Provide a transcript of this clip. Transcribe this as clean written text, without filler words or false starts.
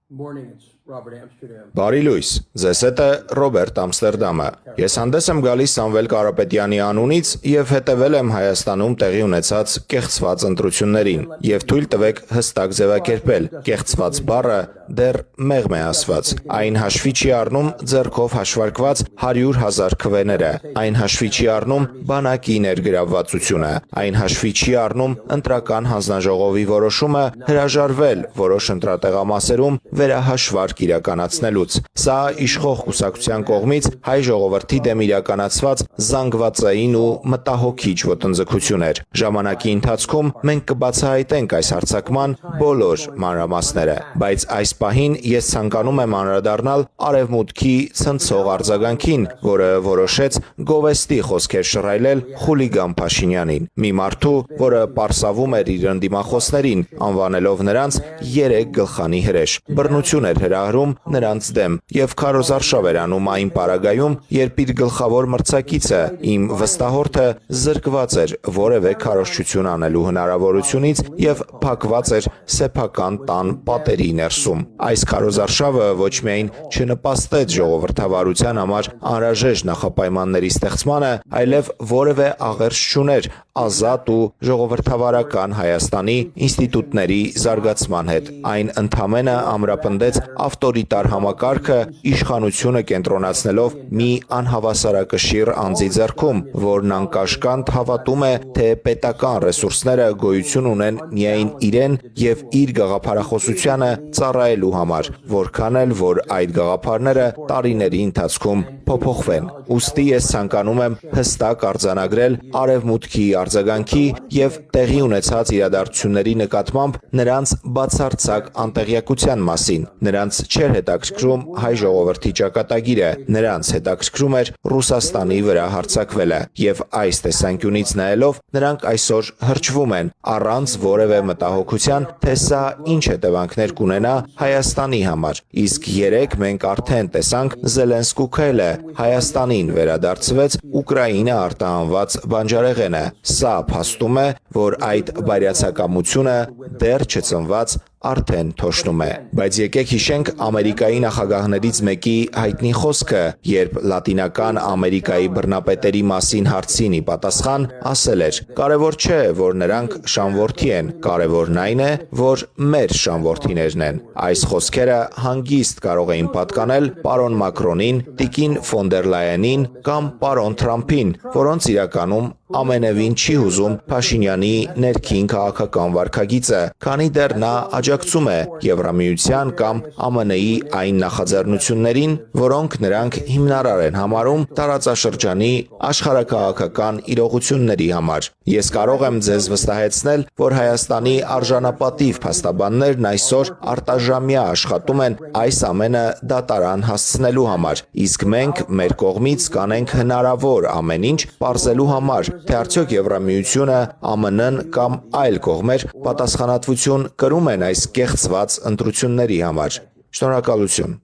Morning, it's Robert Amsterdam. Բարի լույս, ձեզ հետ է Ռոբերտ Ամստերդամը։ Ես հանդես եմ գալիս Սամվել Կարապետյանի անունից եւ հետեւել եմ Հայաստանում տեղի ունեցած կեղծված ընտրություններին եւ թույլ տվեք հստակ ձևակերպել։ Կեղծված բառը դեռ մեղմ է ասված։ Այն հաշվի չի առնում ձեռքով հաշվարկված 100,000 քվեները։ Այն հաշվի չի առնում բանակի ներգրավվածությունը։ Այն հաշվի չի առնում ընտրական հանձնաժողովի որոշումը հրաժարվել որոշ ընտրատեղամասերում վերահաշվարկ իրականացնելուց։ Սա իշխող կուսակցության կողմից հայ ժողովրդի դեմ իրականացված զանգվածային ու մտահոգիչ ոտնձգություն էր։ Ժամանակի ընթացքում մենք կբացահայտենք այս հարձակման բոլոր մանրամասները, բայց այս պահին ես ցանկանում եմ անդրադառնալ Արևմուտքի ցնցող արձագանքին, որը որոշեց գովեստի խոսքեր շռայլել խուլիգան Փաշինյանին, մի մարդու, որը պարսավում էր իր ընդդիմախոսներին, անվանելով նրանց 3 գլխանի հրեշ։ Բռնություն էր հրահրում նրանց դեմ եւ քարոզարշավ էր անում այն պարագայում, երբ իր գլխավոր մրցակիցը, իմ վստահորդը, զրկված էր որևէ քարոզչություն անելու հնարավորությունից եւ փակված էր սեփական տան պատերի ներսում։ Այս քարոզարշավը ոչ միայն չնպաստեց ժողովրդավարության համար անհրաժեշտ նախապայմանների ստեղծմանը, այլև որևէ աղերս չուներ ազատ ու ժողովրդավարական Հայաստանի ինստիտուտների զարգացման հետ։ Այն ընդամենը ամրապնդեց ավտորիտար համակարգը, իշխանությունը կենտրոնացնելով մի անհավասարակշիռ անձի ձեռքում, որն անկաշկանդ հավատում է, թե պետական ռեսուրսները գոյություն ունեն միայն իրեն եւ իր գաղափարախոսությանը ծառայելու համար, որքան էլ որ այդ գաղափարները տարիների ընթացքում փոփոխվեն։ Ուստի ես ցանկանում եմ հստակ արձանագրել Արևմուտքի արձագանքի եւ տեղի ունեցած իրադարձությունների նկատմամբ նրանց բացարձակ անտեղյակության մասին։ Նրանց չէր հետաքրքրում հայ ժողովրդի ճակատագիրը, նրանց հետաքրքրում էր Ռուսաստանի վրա հարձակվելը, եւ այս տեսանկյունից նայելով նրանք այսօր հրճվում են առանց որևէ մտահոգության, թե սա ինչ հետևանքներ կունենա Հայաստանի համար։ Իսկ երեք մենք արդեն տեսանք Զելենսկու-Քելը, Հայաստանին վերադարձվեց Ուկրաինա արտահանված բանջարեղենը։ Սա փաստում է, որ այդ բարյացակամությունը դեռ չծնված արդեն թոշնում է։ Բայց եկեք հիշենք Ամերիկայի նախագահներից մեկի հայտնի խոսքը, երբ Լատինական Ամերիկայի բռնապետերի մասին հարցին ի պատասխան ասել էր. «Կարևոր չէ, որ նրանք շանորդի են, կարևորն այն է, որ մեր շանորդիներն են»։ Այս խոսքերը հանգիստ կարող էին պատկանել պարոն Մակրոնին, տիկին ֆոն դեր Լայենին կամ պարոն Թրամփին, որոնց իրականում ամենևին չի հուզում Փաշինյանի ներքին քաղաքական վարքագիծը, քանի դեռ նա աջակցում է Եվրամիության կամ ԱՄՆ-ի այն նախաձեռնություններին, որոնք նրանք հիմնարար են համարում տարածաշրջանի աշխարհաքաղաքական իրողությունների համար։ Ես կարող եմ ձեզ վստահեցնել, որ Հայաստանի արժանապատիվ փաստաբաններն այսօր արտաժամյա աշխատում են այս ամենը դատարան հասցնելու համար, իսկ մենք մեր կողմից կանենք հնարավոր ամեն ինչ պարզելու համար, թե արդյոք Եվրամիությունը, ԱՄՆ-ն կամ այլ կողմեր պատասխանատվություն կրում են այս կեղծված ընտրությունների համար։ Շնորհակալություն։